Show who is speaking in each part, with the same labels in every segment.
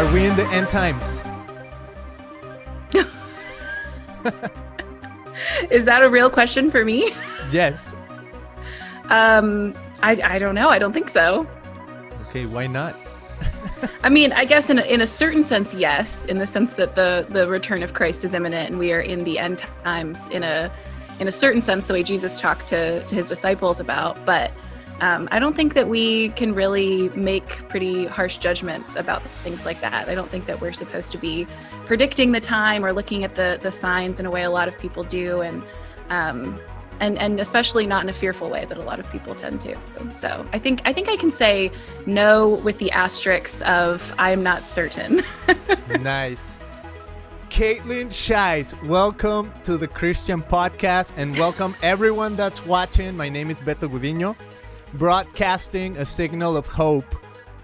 Speaker 1: Are we in the end times?
Speaker 2: Is that a real question for me?
Speaker 1: Yes.
Speaker 2: I don't know. I don't think so.
Speaker 1: Okay, why not?
Speaker 2: I mean, I guess in a certain sense, yes, in the sense that the return of Christ is imminent and we are in the end times in a certain sense, the way Jesus talked to his disciples about. But I don't think that we can really make pretty harsh judgments about things like that. I don't think that we're supposed to be predicting the time or looking at the signs in a way a lot of people do, and especially not in a fearful way that a lot of people tend to. So I think I can say no with the asterisks of I'm not certain.
Speaker 1: Nice. Caitlin Shies, welcome to the Christian Podcast, and welcome everyone that's watching. My name is Beto Gudiño, broadcasting a signal of hope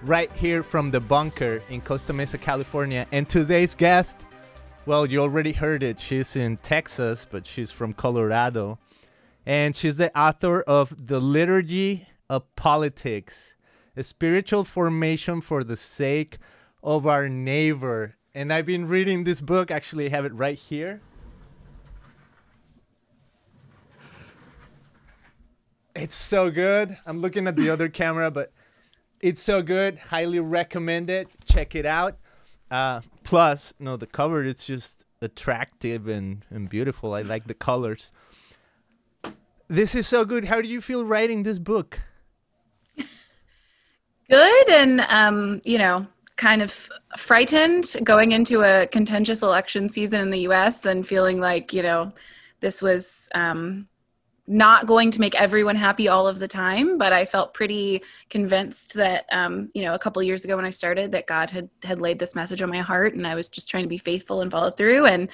Speaker 1: right here from the bunker in Costa Mesa, California. And today's guest, well, you already heard it. She's in Texas, but she's from Colorado. And she's the author of The Liturgy of Politics, a spiritual formation for the sake of our neighbor. And I've been reading this book. Actually, I have it right here. It's so good. I'm looking at the other camera, but it's so good. Highly recommend it. Check it out. Plus, no, the cover, it's just attractive and beautiful. I like the colors. This is so good. How do you feel writing this book?
Speaker 2: Good, and kind of frightened going into a contentious election season in the US and feeling like, this was not going to make everyone happy all of the time, but I felt pretty convinced that, a couple of years ago when I started, that God had laid this message on my heart, and I was just trying to be faithful and follow through. And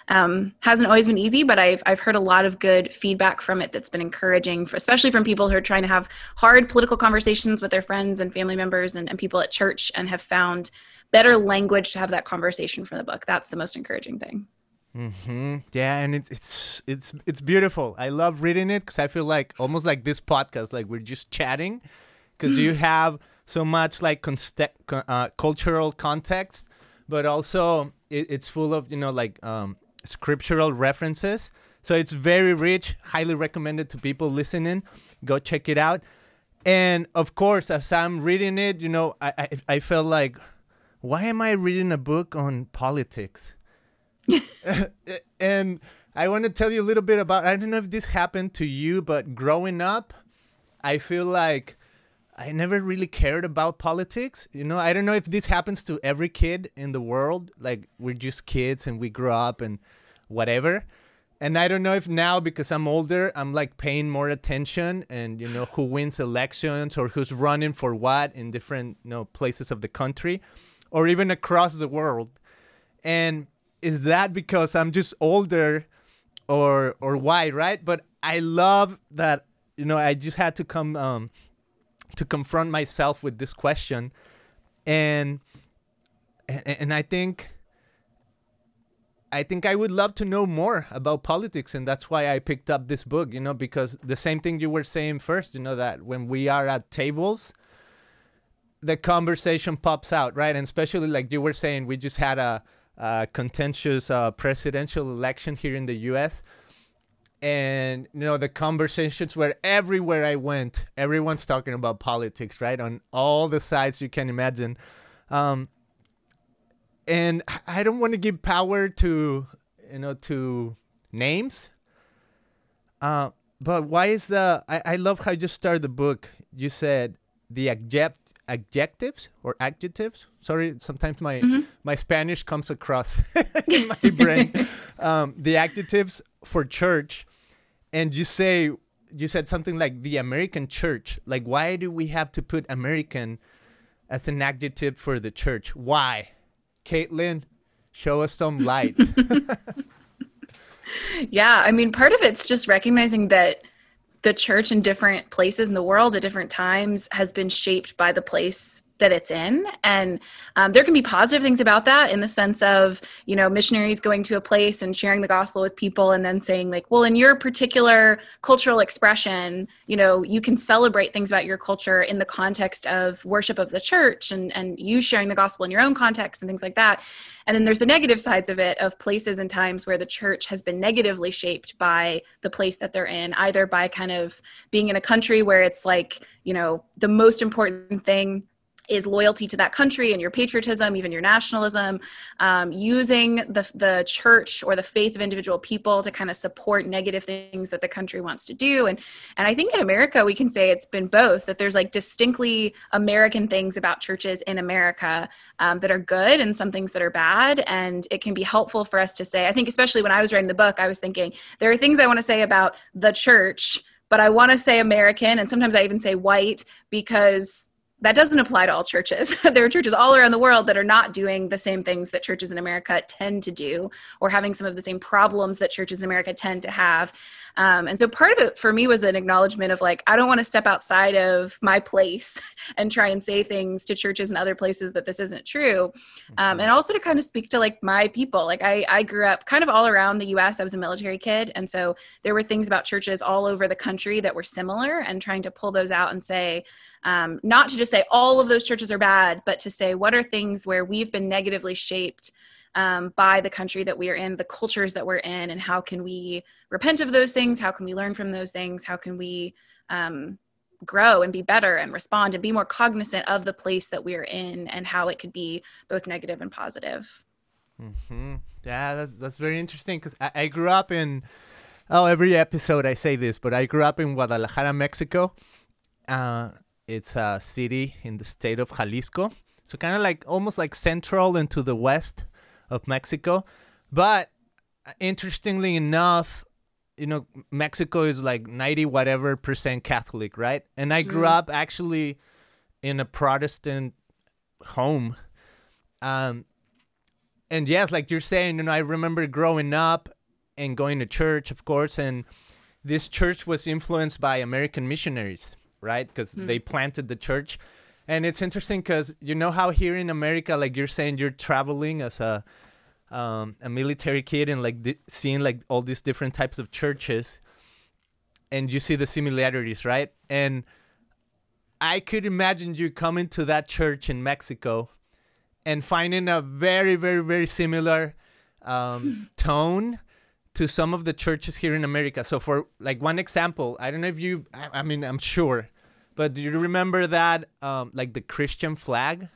Speaker 2: hasn't always been easy, but I've heard a lot of good feedback from it that's been encouraging, especially from people who are trying to have hard political conversations with their friends and family members and people at church, and have found better language to have that conversation from the book. That's the most encouraging thing.
Speaker 1: Mm-hmm. Yeah, and it's beautiful. I love reading it because I feel like almost like this podcast, like we're just chatting, because you have so much like cultural context, but also it's full of scriptural references. So it's very rich. Highly recommended to people listening. Go check it out. And of course, as I'm reading it, I felt like, why am I reading a book on politics? And I want to tell you a little bit about, I don't know if this happened to you, but growing up, I feel like I never really cared about politics. I don't know if this happens to every kid in the world. Like, we're just kids and we grow up and whatever. And I don't know if now, because I'm older, I'm like paying more attention and, who wins elections or who's running for what in different, places of the country or even across the world. And is that because I'm just older or why, right? But I love that, I just had to come to confront myself with this question. And I think I would love to know more about politics, and that's why I picked up this book, because the same thing you were saying first, that when we are at tables, the conversation pops out, right? And especially like you were saying, we just had a contentious presidential election here in the U.S. And, the conversations were everywhere I went. Everyone's talking about politics, right? On all the sides you can imagine. And I don't want to give power to, to names. But why is I love how you started the book. You said the adjectives or adjectives. Sorry, sometimes my Spanish comes across in my brain. The adjectives for church. And you said something like the American church. Like, why do we have to put American as an adjective for the church? Why? Caitlin, show us some light.
Speaker 2: Yeah, I mean, part of it's just recognizing that the church in different places in the world at different times has been shaped by the place that it's in. And there can be positive things about that in the sense of, you know, missionaries going to a place and sharing the gospel with people and then saying like, well, in your particular cultural expression, you know, you can celebrate things about your culture in the context of worship of the church and you sharing the gospel in your own context and things like that. And then there's the negative sides of it, of places and times where the church has been negatively shaped by the place that they're in, either by kind of being in a country where it's like, you know, the most important thing is loyalty to that country and your patriotism, even your nationalism, using the church or the faith of individual people to kind of support negative things that the country wants to do. And I think in America, we can say it's been both, that there's like distinctly American things about churches in America that are good and some things that are bad. And it can be helpful for us to say, I think especially when I was writing the book, I was thinking there are things I want to say about the church, but I want to say American. And sometimes I even say white, because that doesn't apply to all churches. There are churches all around the world that are not doing the same things that churches in America tend to do, or having some of the same problems that churches in America tend to have. And so part of it for me was an acknowledgement of like, I don't want to step outside of my place and try and say things to churches and other places that this isn't true. And also to kind of speak to like my people. Like I grew up kind of all around the US. I was a military kid. And so there were things about churches all over the country that were similar, and trying to pull those out and say, not to just say all of those churches are bad, but to say what are things where we've been negatively shaped by the country that we are in, the cultures that we're in, and how can we repent of those things? How can we learn from those things? How can we grow and be better and respond and be more cognizant of the place that we are in and how it could be both negative and positive?
Speaker 1: Mm-hmm. Yeah, that's very interesting, because I grew up in, every episode I say this, but I grew up in Guadalajara, Mexico. It's a city in the state of Jalisco. So kind of like almost like central into the west of Mexico. But interestingly enough, you know, Mexico is like 90 whatever % Catholic, right? And I grew up actually in a Protestant home. And yes, like you're saying, you know, I remember growing up and going to church, of course, and this church was influenced by American missionaries, right? Because they planted the church. And it's interesting because you know how here in America, like you're saying, you're traveling as a military kid and like seeing like all these different types of churches, and you see the similarities, right? And I could imagine you coming to that church in Mexico and finding a very, very, very similar tone to some of the churches here in America. So for like one example, I don't know if you, I mean, I'm sure, but do you remember that, like the Christian flag?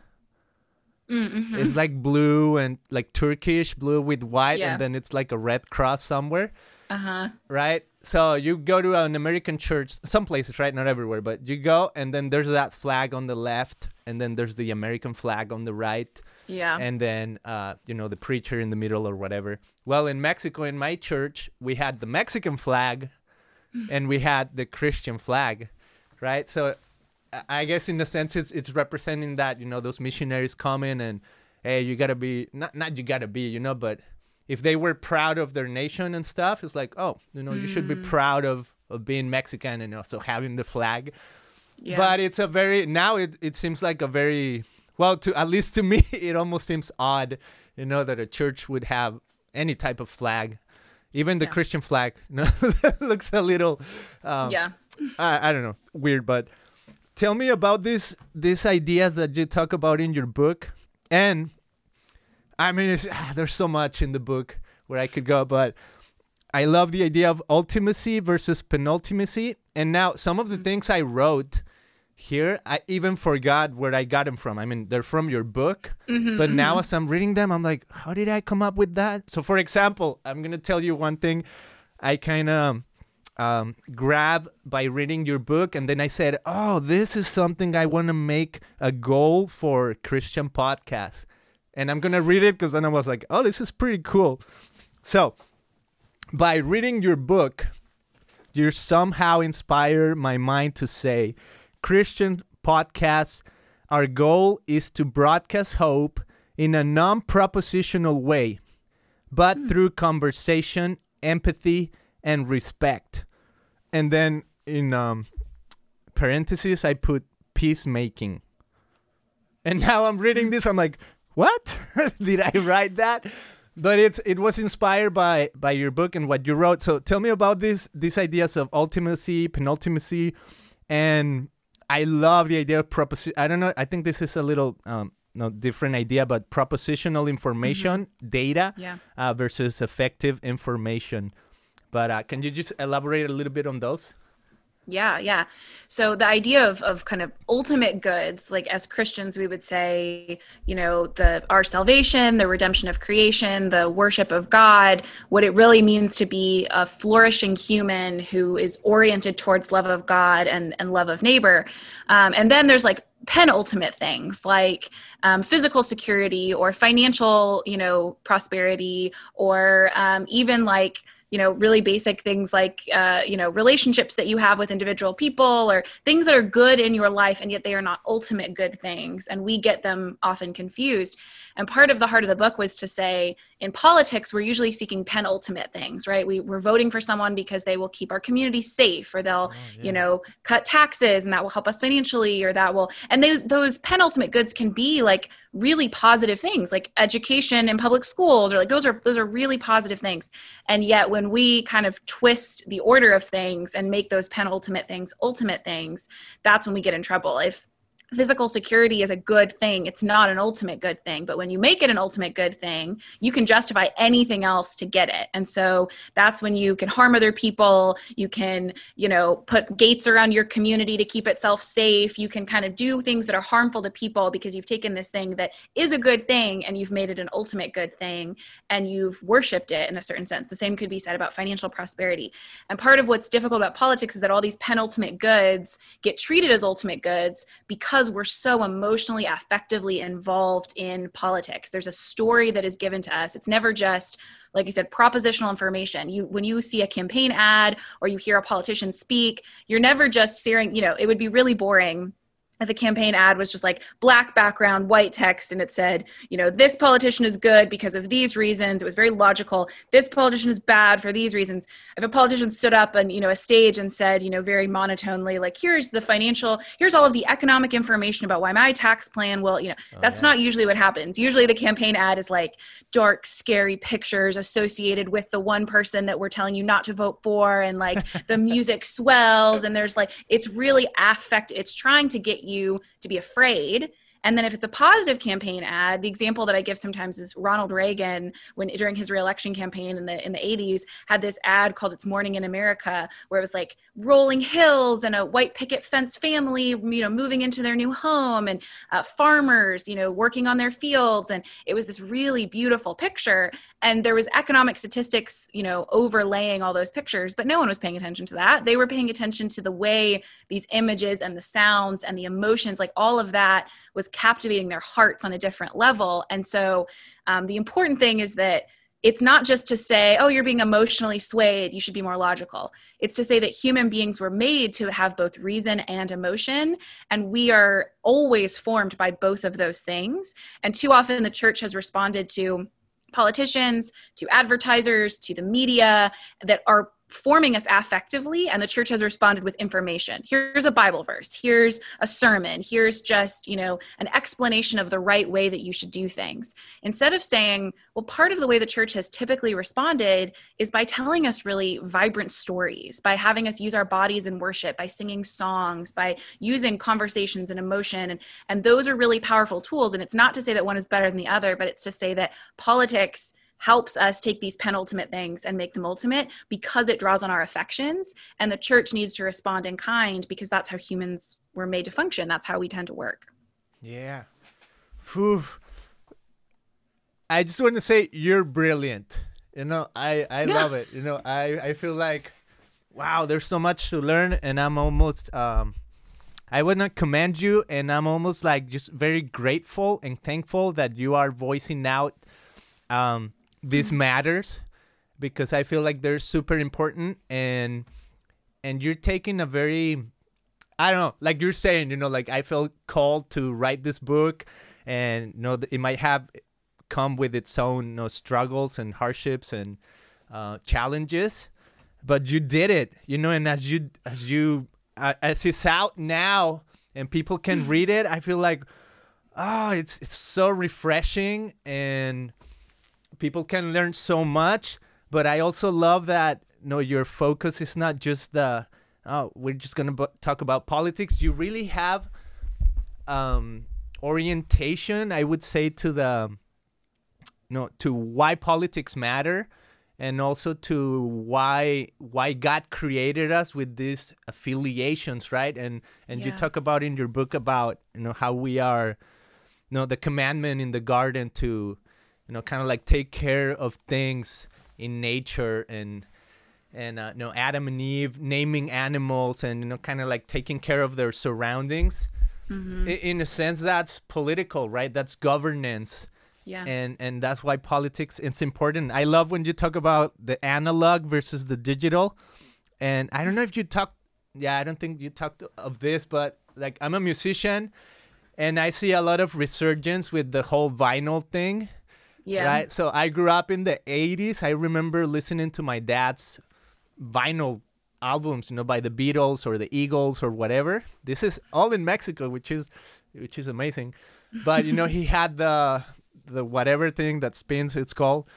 Speaker 1: Mm-hmm. It's like blue and like Turkish blue with white, and then it's like a red cross somewhere. Right? So you go to an American church, some places, right? Not everywhere, but you go, and then there's that flag on the left, and then there's the American flag on the right. Yeah. And then, you know, the preacher in the middle or whatever. Well, in Mexico, in my church, we had the Mexican flag and we had the Christian flag. Right. So I guess in a sense it's representing that, you know, those missionaries come in and, hey, you got to be not you got to be, you know, but if they were proud of their nation and stuff, it's like, oh, you know, you should be proud of being Mexican and also having the flag. Yeah. But it's a very, now it seems like a very, well, at least to me, it almost seems odd, you know, that a church would have any type of flag. Even the Christian flag, you know, looks a little, I don't know, weird. But tell me about these ideas that you talk about in your book. And I mean, there's so much in the book where I could go, but I love the idea of ultimacy versus penultimacy. And now some of the things I wrote here, I even forgot where I got them from. I mean, they're from your book, but now as I'm reading them, I'm like, how did I come up with that? So for example, I'm going to tell you one thing I kind of grabbed by reading your book. And then I said, oh, this is something I want to make a goal for Christian podcasts. And I'm going to read it because then I was like, oh, this is pretty cool. So by reading your book, you somehow inspire my mind to say, Christian podcasts, our goal is to broadcast hope in a non-propositional way, but through conversation, empathy, and respect. And then in parentheses, I put peacemaking. And now I'm reading this, I'm like, what? Did I write that? But it was inspired by your book and what you wrote. So tell me about these ideas of ultimacy, penultimacy, and I love the idea of proposition. I don't know. I think this is a little no different idea, but propositional information, data, versus effective information. But can you just elaborate a little bit on those?
Speaker 2: Yeah. So the idea of kind of ultimate goods, like as Christians, we would say, our salvation, the redemption of creation, the worship of God, what it really means to be a flourishing human who is oriented towards love of God and love of neighbor. And then there's like penultimate things like physical security or financial, prosperity, or even like, really basic things like, relationships that you have with individual people, or things that are good in your life, and yet they are not ultimate good things. And we get them often confused. And part of the heart of the book was to say, in politics, we're usually seeking penultimate things, right? We're voting for someone because they will keep our community safe, or they'll, cut taxes, and that will help us financially, or that will, and those penultimate goods can be like really positive things, like education in public schools, or like those are really positive things. And yet when we kind of twist the order of things and make those penultimate things ultimate things, that's when we get in trouble. If physical security is a good thing, it's not an ultimate good thing. But when you make it an ultimate good thing, you can justify anything else to get it. And so that's when you can harm other people. You can, put gates around your community to keep itself safe. You can kind of do things that are harmful to people because you've taken this thing that is a good thing and you've made it an ultimate good thing, and you've worshiped it in a certain sense. The same could be said about financial prosperity. And part of what's difficult about politics is that all these penultimate goods get treated as ultimate goods because we're so emotionally, affectively involved in politics. There's a story that is given to us. It's never just, like you said, propositional information. When you see a campaign ad or you hear a politician speak, you're never just hearing, it would be really boring if a campaign ad was just like black background, white text, and it said, this politician is good because of these reasons. It was very logical. This politician is bad for these reasons. If a politician stood up on, a stage and said, very monotonely, like, here's all of the economic information about why my tax plan will, that's not usually what happens. Usually the campaign ad is like dark, scary pictures associated with the one person that we're telling you not to vote for. And like the music swells, and there's like, it's really it's trying to get you to be afraid. And then if it's a positive campaign ad, the example that I give sometimes is Ronald Reagan, during his reelection campaign in the 80s, had this ad called It's Morning in America, where it was like rolling hills and a white picket fence family, moving into their new home, and farmers, working on their fields. And it was this really beautiful picture. And there was economic statistics, overlaying all those pictures, but no one was paying attention to that. They were paying attention to the way these images and the sounds and the emotions, like all of that was captivating their hearts on a different level. And so the important thing is that it's not just to say, oh, you're being emotionally swayed, you should be more logical. It's to say that human beings were made to have both reason and emotion, and we are always formed by both of those things. And too often the church has responded to politicians, to advertisers, to the media that are forming us affectively, and the church has responded with information. Here's a Bible verse, here's a sermon, here's just, an explanation of the right way that you should do things. Instead of saying, well, part of the way the church has typically responded is by telling us really vibrant stories, by having us use our bodies in worship, by singing songs, by using conversations and emotion. And those are really powerful tools. And it's not to say that one is better than the other, but it's to say that politics helps us take these penultimate things and make them ultimate because it draws on our affections, and the church needs to respond in kind because that's how humans were made to function. That's how we tend to work.
Speaker 1: Yeah. Whew. I just want to say you're brilliant. I love it. I feel like, wow, there's so much to learn, and I'm almost, I would not commend you, and I'm almost like just very grateful and thankful that you are voicing out these matters, because I feel like they're super important, and you're taking a very, I don't know, like you're saying, like I felt called to write this book, and it might have come with its own struggles and hardships and challenges, but you did it, and as it's out now and people can read it, I feel like oh, it's so refreshing, and people can learn so much. But I also love that, your focus is not just the, oh, we're just gonna talk about politics. You really have orientation, I would say, to the, to why politics matter, and also to why God created us with these affiliations, right? And you talk about in your book about, how we are, the commandment in the garden to, kind of like take care of things in nature, and Adam and Eve naming animals, and kind of like taking care of their surroundings. Mm-hmm. In a sense, that's political, right? That's governance.
Speaker 2: Yeah.
Speaker 1: And that's why politics, it's important. I love when you talk about the analog versus the digital. And I don't know if you talked, I don't think you talked of this, but like, I'm a musician, and I see a lot of resurgence with the whole vinyl thing.
Speaker 2: Yeah.
Speaker 1: Right. So I grew up in the 80s. I remember listening to my dad's vinyl albums, by the Beatles or the Eagles or whatever. This is all in Mexico, which is amazing. But, he had the whatever thing that spins, it's called,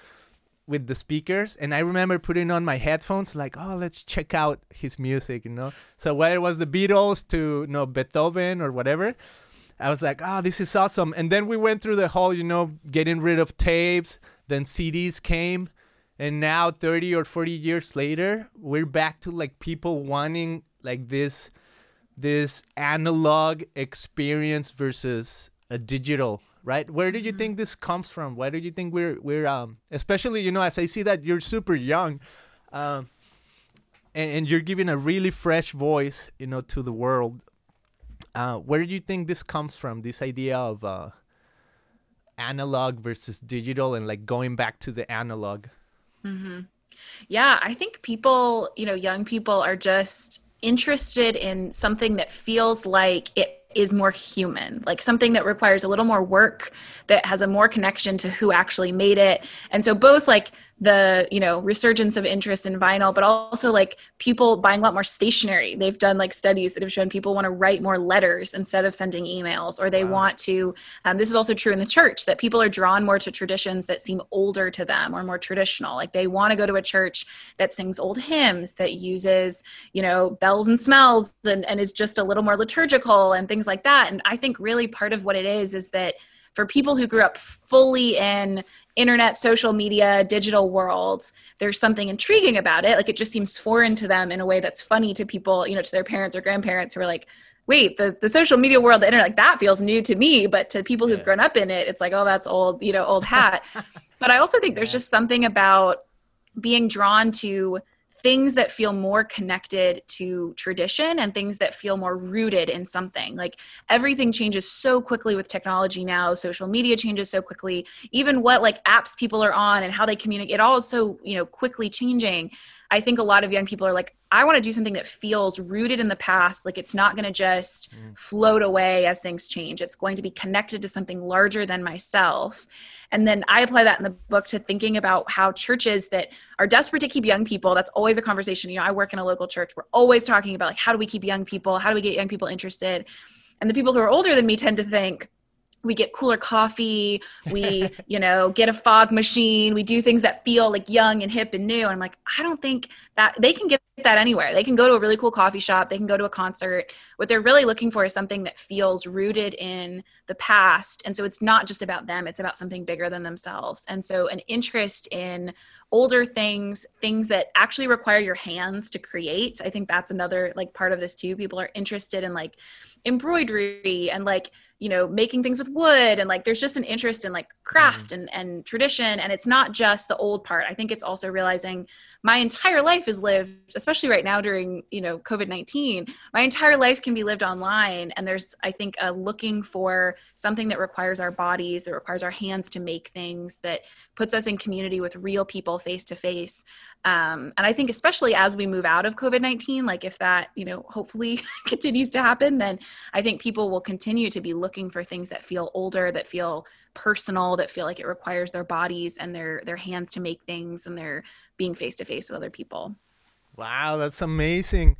Speaker 1: with the speakers. And I remember putting on my headphones like, oh, let's check out his music, So whether it was the Beatles to, Beethoven or whatever, I was like, oh, this is awesome. And then we went through the whole, getting rid of tapes. Then CDs came. And now 30 or 40 years later, we're back to like people wanting like this analog experience versus a digital, right? Where do you think this comes from? Why do you think we're especially, as I see that you're super young, and you're giving a really fresh voice, to the world. Where do you think this comes from? This idea of analog versus digital, and like going back to the analog.
Speaker 2: Mm-hmm. Yeah, I think people, young people are just interested in something that feels like it is more human, like something that requires a little more work, that has a more connection to who actually made it. And so both like the, resurgence of interest in vinyl, but also like people buying a lot more stationery. They've done like studies that have shown people want to write more letters instead of sending emails, or they want to, this is also true in the church, that people are drawn more to traditions that seem older to them or more traditional. Like they want to go to a church that sings old hymns, that uses, bells and smells, and is just a little more liturgical and things like that. And I think really part of what it is that for people who grew up fully in internet, social media, digital worlds, there's something intriguing about it. Like it just seems foreign to them in a way that's funny to people, to their parents or grandparents who are like, wait, the social media world, the internet, like that feels new to me. But to people who've grown up in it, it's like, oh, that's old, old hat. But I also think there's just something about being drawn to things that feel more connected to tradition and things that feel more rooted in something. Like everything changes so quickly with technology now. Social media changes so quickly. Even what like apps people are on and how they communicate, it all is so, quickly changing. I think a lot of young people are like, I want to do something that feels rooted in the past. Like it's not going to just float away as things change. It's going to be connected to something larger than myself. And then I apply that in the book to thinking about how churches that are desperate to keep young people, that's always a conversation. I work in a local church. We're always talking about like, how do we keep young people? How do we get young people interested? And the people who are older than me tend to think, we get cooler coffee, we, get a fog machine, we do things that feel like young and hip and new. And I'm like, I don't think that they can get that anywhere. They can go to a really cool coffee shop, they can go to a concert. What they're really looking for is something that feels rooted in the past. And so it's not just about them, it's about something bigger than themselves. And so an interest in older things that actually require your hands to create. I think that's another like part of this too. People are interested in like embroidery and like, making things with wood, and like there's just an interest in like craft and tradition. And it's not just the old part. I think it's also realizing my entire life is lived, especially right now during, COVID-19, my entire life can be lived online. And there's, I think, a looking for something that requires our bodies, that requires our hands to make things, that puts us in community with real people face to face. And I think especially as we move out of COVID-19, like if that, hopefully continues to happen, then I think people will continue to be looking for things that feel older, that feel personal, that feel like it requires their bodies and their hands to make things, and they're being face to face with other people.
Speaker 1: Wow, that's amazing.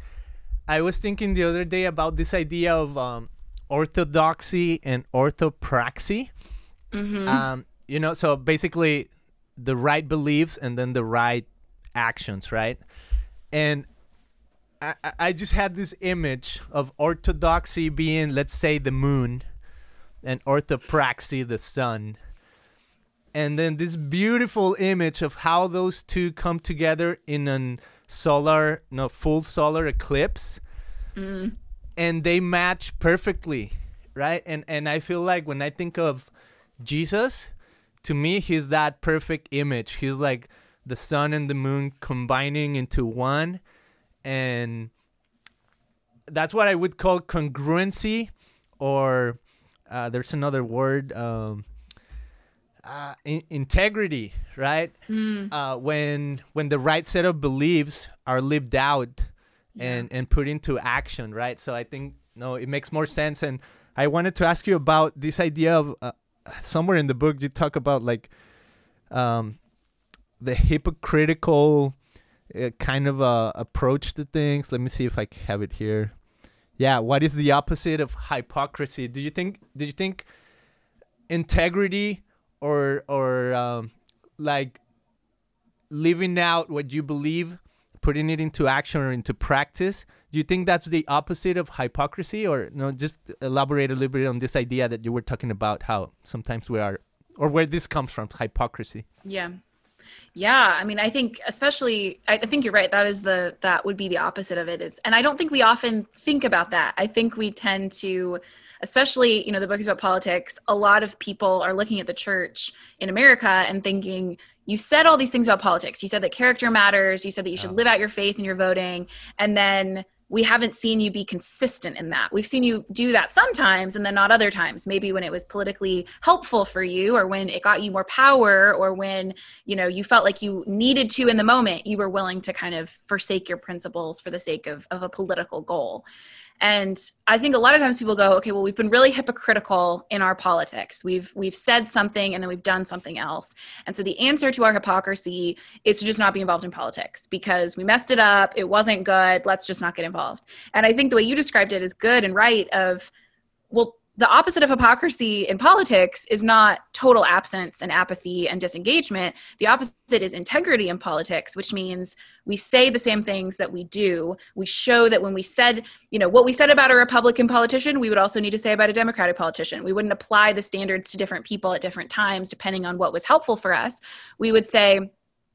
Speaker 1: I was thinking the other day about this idea of orthodoxy and orthopraxy. You know, so basically the right beliefs and then the right actions, right? And I just had this image of orthodoxy being, let's say, the moon, and orthopraxy, the sun. And then this beautiful image of how those two come together in a full solar eclipse. And they match perfectly, right? And I feel like when I think of Jesus, to me, he's that perfect image. He's like the sun and the moon combining into one. And that's what I would call congruency, or there's another word, integrity, right? When the right set of beliefs are lived out and put into action, right? So I think, no, it makes more sense. And I wanted to ask you about this idea of somewhere in the book you talk about like the hypocritical kind of approach to things. Let me see if I have it here. Yeah, what is the opposite of hypocrisy? Do you think integrity or like living out what you believe, putting it into action or into practice, do you think that's the opposite of hypocrisy? Or no, just elaborate a little bit on this idea that you were talking about, how sometimes we are, or where this comes from, hypocrisy.
Speaker 2: Yeah. I mean, I think especially, I think you're right. That would be the opposite of it is, and I don't think we often think about that. I think we tend to, especially, you know, the book is about politics. A lot of people are looking at the church in America and thinking, you said all these things about politics. You said that character matters. You said that you should live out your faith in your voting. And then we haven't seen you be consistent in that. We've seen you do that sometimes and then not other times. Maybe when it was politically helpful for you, or when it got you more power, or when, you know, you felt like you needed to in the moment, you were willing to kind of forsake your principles for the sake of a political goal. And I think a lot of times people go, okay, well, we've been really hypocritical in our politics. We've said something and then we've done something else. And so the answer to our hypocrisy is to just not be involved in politics because we messed it up. It wasn't good. Let's just not get involved. And I think the way you described it is good and right of, well, the opposite of hypocrisy in politics is not total absence and apathy and disengagement. The opposite is integrity in politics, which means we say the same things that we do. We show that when we said, you know, what we said about a Republican politician, we would also need to say about a Democratic politician. We wouldn't apply the standards to different people at different times, depending on what was helpful for us. We would say,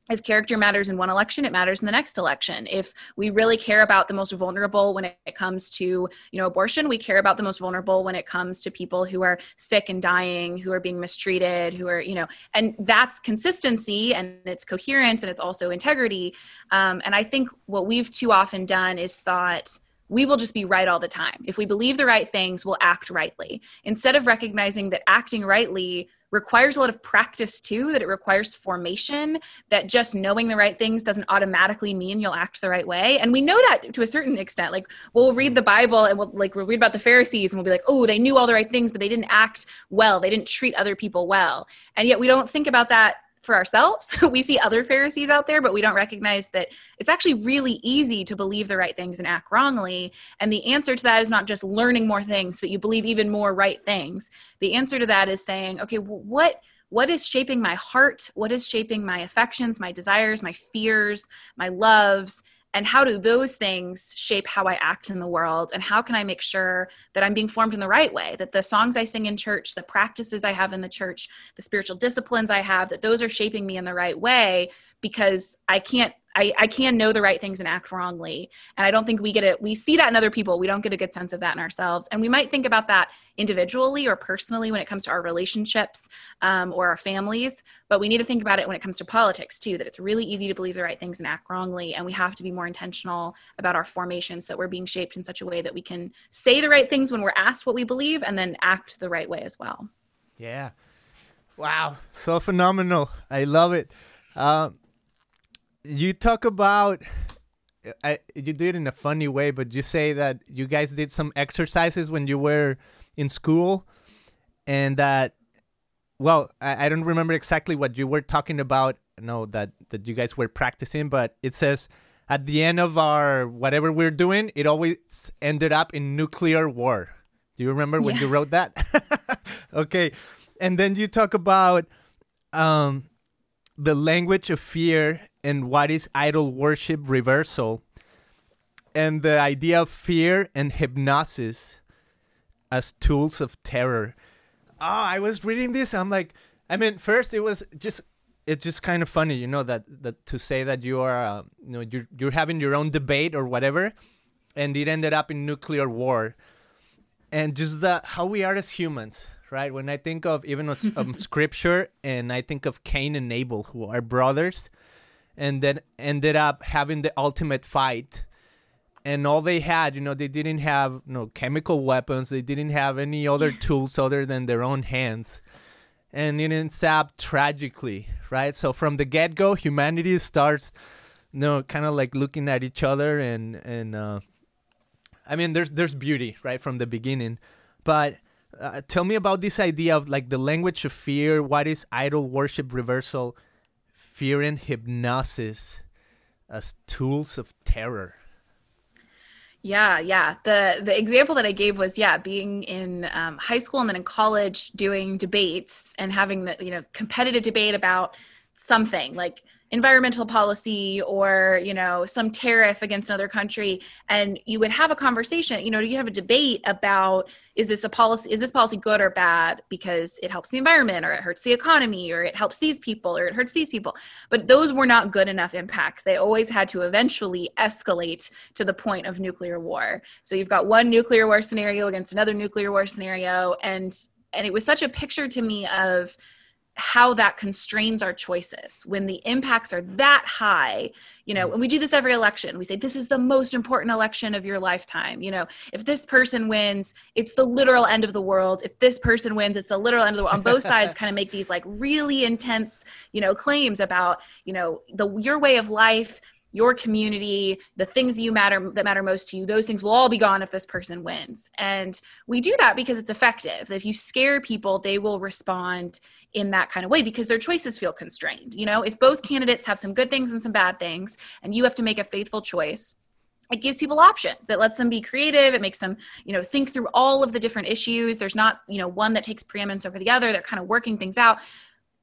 Speaker 2: if character matters in one election, it matters in the next election. If we really care about the most vulnerable when it comes to, you know, abortion, we care about the most vulnerable when it comes to people who are sick and dying, who are being mistreated, who are, you know, and that's consistency and it's coherence and it's also integrity. And I think what we've too often done is thought, we will just be right all the time. If we believe the right things, we'll act rightly. Instead of recognizing that acting rightly requires a lot of practice too, that it requires formation, that just knowing the right things doesn't automatically mean you'll act the right way. And we know that to a certain extent. Like we'll read the Bible and we'll read about the Pharisees and we'll be like, oh, they knew all the right things, but they didn't act well. They didn't treat other people well. And yet we don't think about that for ourselves. We see other Pharisees out there, but we don't recognize that it's actually really easy to believe the right things and act wrongly. And the answer to that is not just learning more things so that you believe even more right things. The answer to that is saying, okay, well, what is shaping my heart? What is shaping my affections, my desires, my fears, my loves? And how do those things shape how I act in the world? And how can I make sure that I'm being formed in the right way? That the songs I sing in church, the practices I have in the church, the spiritual disciplines I have, that those are shaping me in the right way, because I can know the right things and act wrongly. And I don't think we get it. We see that in other people. We don't get a good sense of that in ourselves. And we might think about that individually or personally when it comes to our relationships or our families. But we need to think about it when it comes to politics too, that it's really easy to believe the right things and act wrongly. And we have to be more intentional about our formation so that we're being shaped in such a way that we can say the right things when we're asked what we believe and then act the right way as well.
Speaker 1: Yeah. Wow. So phenomenal. I love it. You talk about, you do it in a funny way, but you say that you guys did some exercises when you were in school, and that, well, I don't remember exactly what you were talking about, no, that you guys were practicing, but it says at the end of our, whatever we're doing, it always ended up in nuclear war. Do you remember when you
Speaker 2: Yeah.
Speaker 1: wrote that? Okay. And then you talk about the language of fear and what is idol worship reversal, and the idea of fear and hypnosis as tools of terror. I was reading this. I'm like, I mean, first it's just kind of funny, that to say that you are, you're having your own debate or whatever, and it ended up in nuclear war, and just how we are as humans, right? When I think of even scripture, and I think of Cain and Abel, who are brothers, and then ended up having the ultimate fight. And all they had, they didn't have chemical weapons. They didn't have any other tools other than their own hands. And it ends up tragically, right? So from the get-go, humanity starts, kind of like looking at each other. And I mean, there's beauty, right, from the beginning. But tell me about this idea of like the language of fear. What is idol worship reversal, fear and hypnosis as tools of terror?
Speaker 2: Yeah. The example that I gave was, being in high school and then in college doing debates and having the, competitive debate about something like environmental policy or, some tariff against another country. And you would have a conversation, you have a debate about, is this policy good or bad because it helps the environment or it hurts the economy or it helps these people or it hurts these people. But those were not good enough impacts. They always had to eventually escalate to the point of nuclear war. So you've got one nuclear war scenario against another nuclear war scenario. And it was such a picture to me of how that constrains our choices when the impacts are that high. And we do this every election. We say, this is the most important election of your lifetime. If this person wins, it's the literal end of the world. If this person wins, it's the literal end of the world. On both sides kind of make these like really intense, claims about, your way of life, your community, the things that matter most to you, those things will all be gone if this person wins. And we do that because it's effective. If you scare people, they will respond in that kind of way because their choices feel constrained. If both candidates have some good things and some bad things, and you have to make a faithful choice, it gives people options. It lets them be creative. It makes them, think through all of the different issues. There's not, one that takes preeminence over the other. They're kind of working things out.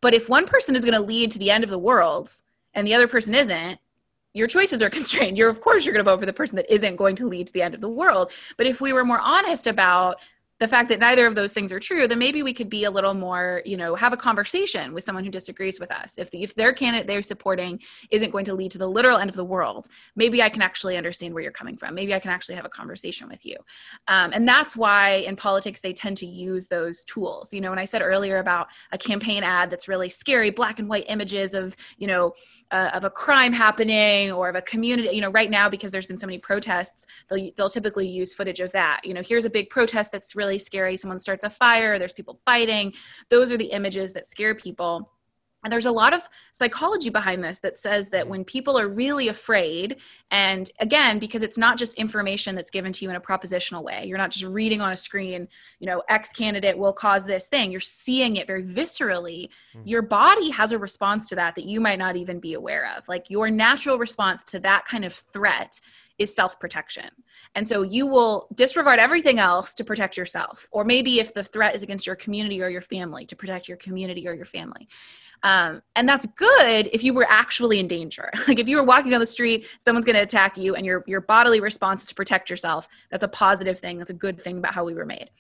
Speaker 2: But if one person is going to lead to the end of the world and the other person isn't, your choices are constrained. Of course, you're going to vote for the person that isn't going to lead to the end of the world. But if we were more honest about the fact that neither of those things are true, then maybe we could be a little more, have a conversation with someone who disagrees with us. If their candidate they're supporting isn't going to lead to the literal end of the world, maybe I can actually understand where you're coming from. Maybe I can actually have a conversation with you. And that's why in politics, they tend to use those tools. When I said earlier about a campaign ad that's really scary, black and white images of, of a crime happening or of a community, right now, because there's been so many protests, they'll typically use footage of that. Here's a big protest that's really scary. Someone starts a fire, there's people fighting. Those are the images that scare people. And there's a lot of psychology behind this that says that when people are really afraid, and again, because it's not just information that's given to you in a propositional way, you're not just reading on a screen, X candidate will cause this thing. You're seeing it very viscerally. Your body has a response to that you might not even be aware of. Like your natural response to that kind of threat is self-protection. And so you will disregard everything else to protect yourself. Or maybe if the threat is against your community or your family, to protect your community or your family. And that's good if you were actually in danger. Like if you were walking down the street, someone's going to attack you and your bodily response is to protect yourself. That's a positive thing. That's a good thing about how we were made.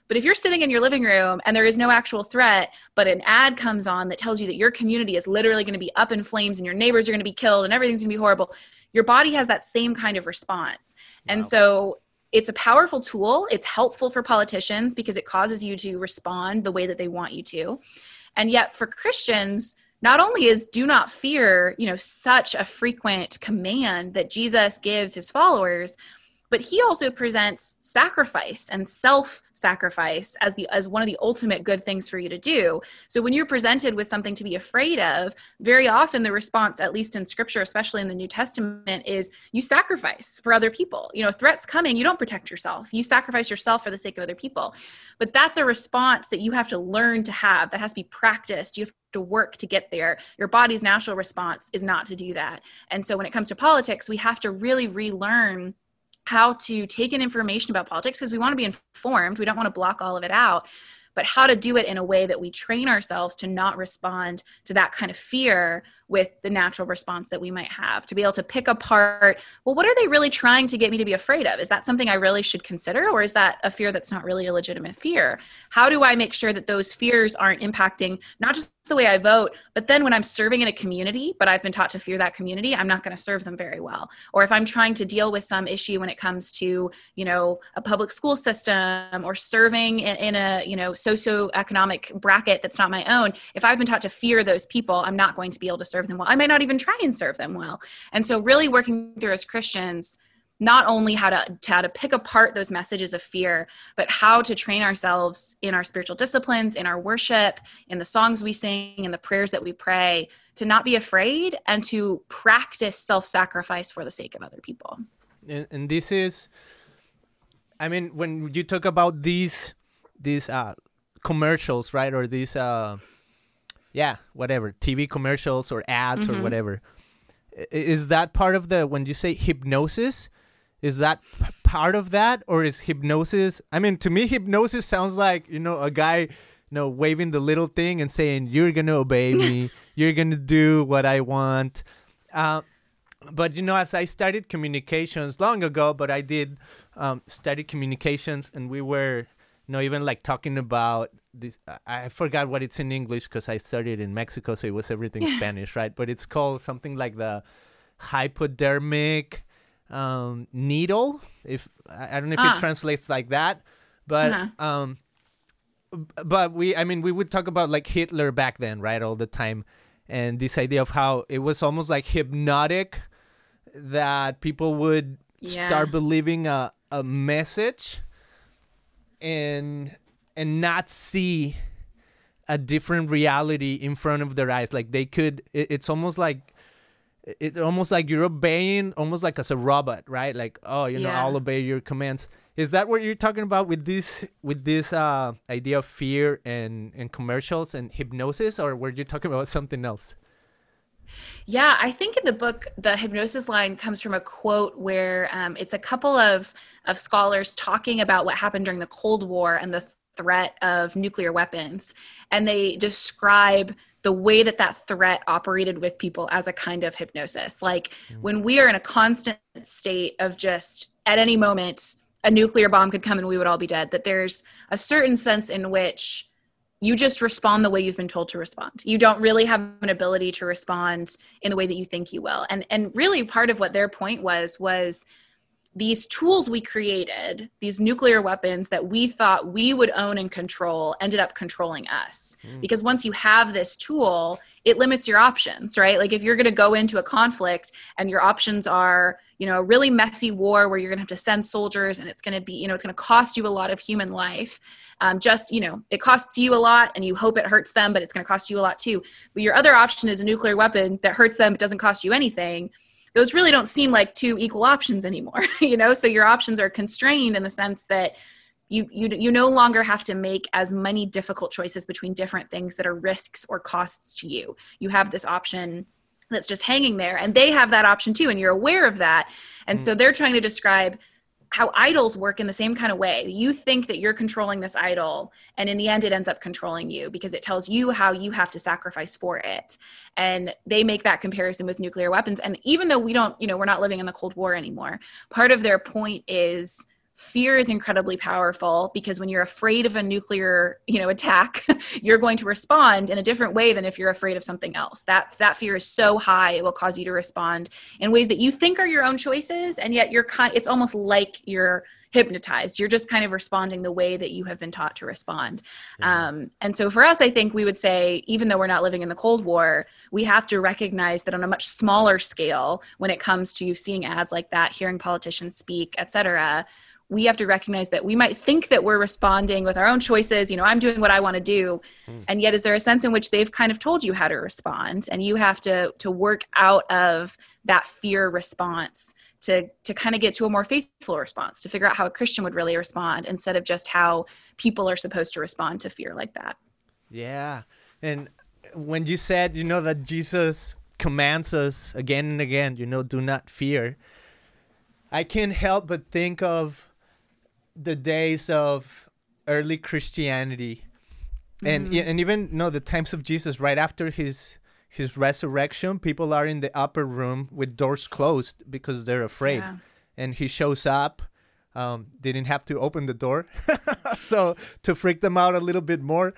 Speaker 2: But if you're sitting in your living room and there is no actual threat, but an ad comes on that tells you that your community is literally going to be up in flames and your neighbors are going to be killed and everything's going to be horrible, your body has that same kind of response. Wow. And so it's a powerful tool. It's helpful for politicians because it causes you to respond the way that they want you to. And yet for Christians, not only is do not fear, such a frequent command that Jesus gives his followers, but he also presents sacrifice and self-sacrifice as one of the ultimate good things for you to do. So when you're presented with something to be afraid of, very often the response, at least in scripture, especially in the New Testament, is you sacrifice for other people. Threats coming, you don't protect yourself. You sacrifice yourself for the sake of other people. But that's a response that you have to learn to have. That has to be practiced. You have to work to get there. Your body's natural response is not to do that. And so when it comes to politics, we have to really relearn how to take in information about politics, because we want to be informed. We don't want to block all of it out, but how to do it in a way that we train ourselves to not respond to that kind of fear with the natural response that we might have, to be able to pick apart, well, what are they really trying to get me to be afraid of? Is that something I really should consider? Or is that a fear that's not really a legitimate fear? How do I make sure that those fears aren't impacting not just the way I vote, but then when I'm serving in a community, but I've been taught to fear that community, I'm not going to serve them very well. Or if I'm trying to deal with some issue when it comes to, a public school system or serving in a, socioeconomic bracket that's not my own, if I've been taught to fear those people, I'm not going to be able to serve them well. I might not even try and serve them well. And so really working through as Christians, not only how to pick apart those messages of fear, but how to train ourselves in our spiritual disciplines, in our worship, in the songs we sing, in the prayers that we pray, to not be afraid and to practice self-sacrifice for the sake of other people.
Speaker 1: And this is, I mean, when you talk about these commercials, right, or these whatever, TV commercials or ads or whatever, is that part of when you say hypnosis? Is that part of that, or is hypnosis? I mean, to me, hypnosis sounds like, a guy, waving the little thing and saying, "You're gonna obey me. You're gonna do what I want." But as I studied communications long ago, but I did study communications, and we were, even like talking about this. I forgot what it's in English because I studied in Mexico, so it was everything Spanish, right? But it's called something like the hypodermic needle. If I don't know if it translates like that, but but we would talk about like Hitler back then, right, all the time, and this idea of how it was almost like hypnotic, that people would start believing a message and not see a different reality in front of their eyes. Like they could, it's almost like you're obeying almost like as a robot, right? Like, I'll obey your commands. Is that what you're talking about with this idea of fear and commercials and hypnosis, or were you talking about something else?
Speaker 2: Yeah, I think in the book, the hypnosis line comes from a quote where it's a couple of scholars talking about what happened during the Cold War and the threat of nuclear weapons. And they describe the way that threat operated with people as a kind of hypnosis. Like when we are in a constant state of just at any moment, a nuclear bomb could come and we would all be dead, that there's a certain sense in which you just respond the way you've been told to respond. You don't really have an ability to respond in the way that you think you will. And really part of what their point was these tools we created, these nuclear weapons that we thought we would own and control, ended up controlling us. Because once you have this tool, it limits your options, right? Like if you're going to go into a conflict and your options are, a really messy war where you're going to have to send soldiers and it's going to be, it's going to cost you a lot of human life. It costs you a lot and you hope it hurts them, but it's going to cost you a lot too. But your other option is a nuclear weapon that hurts them, but doesn't cost you anything. Those really don't seem like two equal options anymore, so your options are constrained in the sense that you no longer have to make as many difficult choices between different things that are risks or costs to you. You have this option that's just hanging there, and they have that option too, and you're aware of that. And so they're trying to describe how idols work in the same kind of way. You think that you're controlling this idol, and in the end it ends up controlling you because it tells you how you have to sacrifice for it. And they make that comparison with nuclear weapons. And even though we don't, we're not living in the Cold War anymore, part of their point is fear is incredibly powerful because when you're afraid of a nuclear, attack, you're going to respond in a different way than if you're afraid of something else. That fear is so high, it will cause you to respond in ways that you think are your own choices, and yet it's almost like you're hypnotized. You're just kind of responding the way that you have been taught to respond. Yeah. And so for us, I think we would say, even though we're not living in the Cold War, we have to recognize that on a much smaller scale, when it comes to seeing ads like that, hearing politicians speak, et cetera, we have to recognize that we might think that we're responding with our own choices. I'm doing what I want to do. And yet, is there a sense in which they've kind of told you how to respond? And you have to work out of that fear response to kind of get to a more faithful response, to figure out how a Christian would really respond instead of just how people are supposed to respond to fear like that.
Speaker 1: Yeah. And when you said, that Jesus commands us again and again, do not fear. I can't help but think of the days of early Christianity, and even the times of Jesus. Right after his resurrection, people are in the upper room with doors closed because they're afraid.
Speaker 2: Yeah.
Speaker 1: And he shows up. Didn't have to open the door, so to freak them out a little bit more,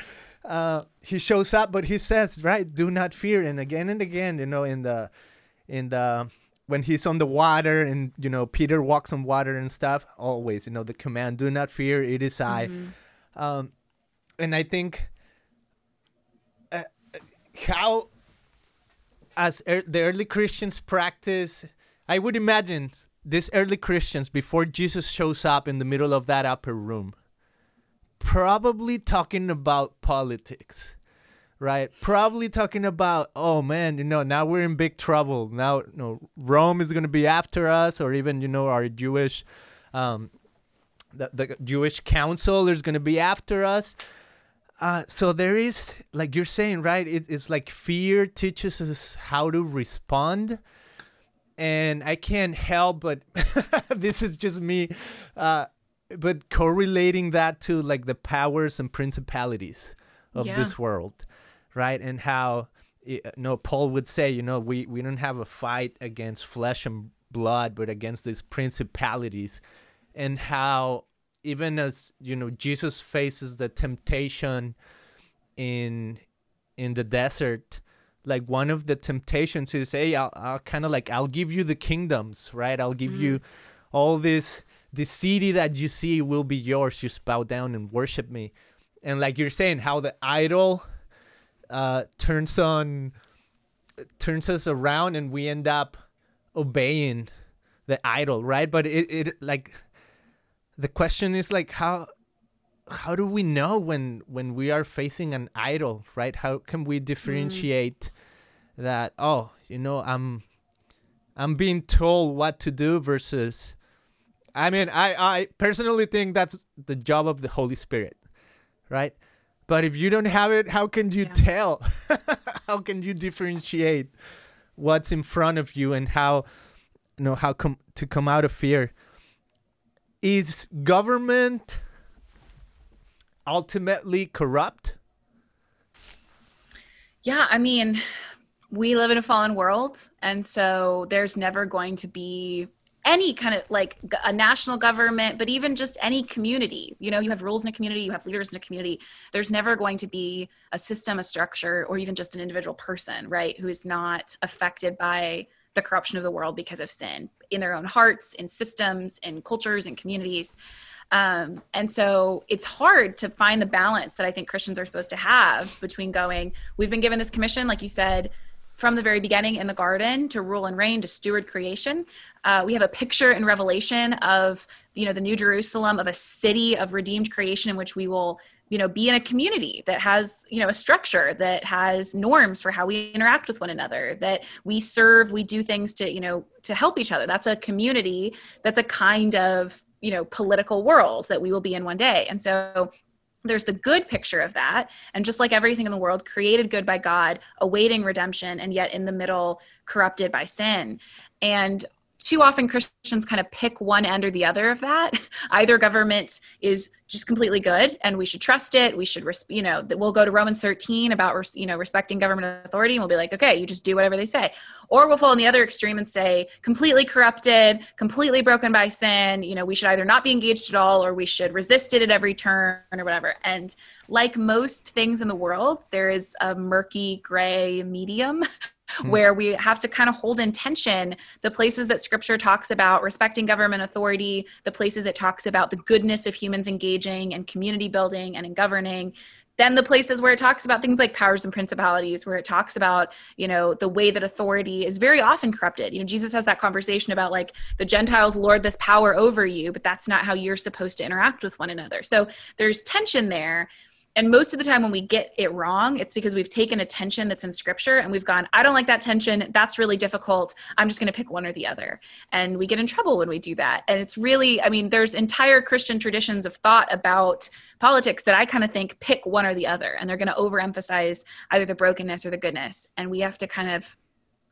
Speaker 1: he shows up, but he says, right, do not fear. And again, in the when he's on the water, and Peter walks on water and stuff, always the command, do not fear, it is I. And I think how the early Christians practice, I would imagine these early Christians, before Jesus shows up in the middle of that upper room, probably talking about politics, right? Probably talking about, oh man, now we're in big trouble. Now, Rome is going to be after us, or even, our Jewish, the Jewish council is going to be after us. So there is, like you're saying, right? It's like fear teaches us how to respond. And I can't help but, this is just me, but correlating that to like the powers and principalities of this world, right? And how, Paul would say, we don't have a fight against flesh and blood, but against these principalities. And how even as, Jesus faces the temptation in the desert, like one of the temptations is, hey, I'll kind of like, I'll give you the kingdoms, right? I'll give you all this city that you see will be yours. Just bow down and worship me. And like you're saying, how the idol turns us around, and we end up obeying the idol, right? But it like, the question is like, how do we know when we are facing an idol, right? How can we differentiate that, I'm being told what to do versus, I mean, I personally think that's the job of the Holy Spirit, right? But if you don't have it, how can you tell? How can you differentiate what's in front of you, and how to come out of fear? Is government ultimately corrupt?
Speaker 2: Yeah, I mean, we live in a fallen world, and so there's never going to be any kind of like a national government, but even just any community. You have rules in a community, you have leaders in a community. There's never going to be a system, a structure, or even just an individual person, right, who is not affected by the corruption of the world because of sin in their own hearts, in systems, in cultures, in communities. And so it's hard to find the balance that I think Christians are supposed to have between we've been given this commission, like you said, from the very beginning in the garden, to rule and reign, to steward creation. We have a picture in Revelation of, the New Jerusalem, of a city of redeemed creation in which we will be in a community that has, a structure that has norms for how we interact with one another, that we serve, we do things to, to help each other. That's a community. That's a kind of, political world that we will be in one day. And so there's the good picture of that. And just like everything in the world, created good by God, awaiting redemption, and yet in the middle, corrupted by sin. And too often Christians kind of pick one end or the other of that. Either government is just completely good and we should trust it. We should, we'll go to Romans 13 about, respecting government authority, and we'll be like, okay, you just do whatever they say. Or we'll fall in the other extreme and say completely corrupted, completely broken by sin. We should either not be engaged at all, or we should resist it at every turn, or whatever. And like most things in the world, there is a murky gray medium where we have to kind of hold in tension the places that Scripture talks about respecting government authority, the places it talks about the goodness of humans engaging and community building and in governing, then the places where it talks about things like powers and principalities, where it talks about, the way that authority is very often corrupted. Jesus has that conversation about like the Gentiles lord this power over you, but that's not how you're supposed to interact with one another. So there's tension there. And most of the time when we get it wrong, it's because we've taken a tension that's in Scripture and we've gone, I don't like that tension. That's really difficult. I'm just going to pick one or the other. And we get in trouble when we do that. And it's really, there's entire Christian traditions of thought about politics that I kind of think pick one or the other. And they're going to overemphasize either the brokenness or the goodness. And we have to kind of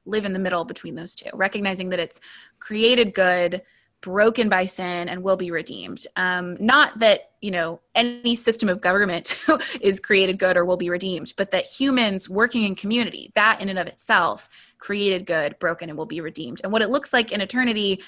Speaker 2: live in the middle between those two, recognizing that it's created good, broken by sin and will be redeemed. Not that, you know, any system of government is created good or will be redeemed, but that humans working in community, that in and of itself, created good, broken, and will be redeemed. And what it looks like in eternity,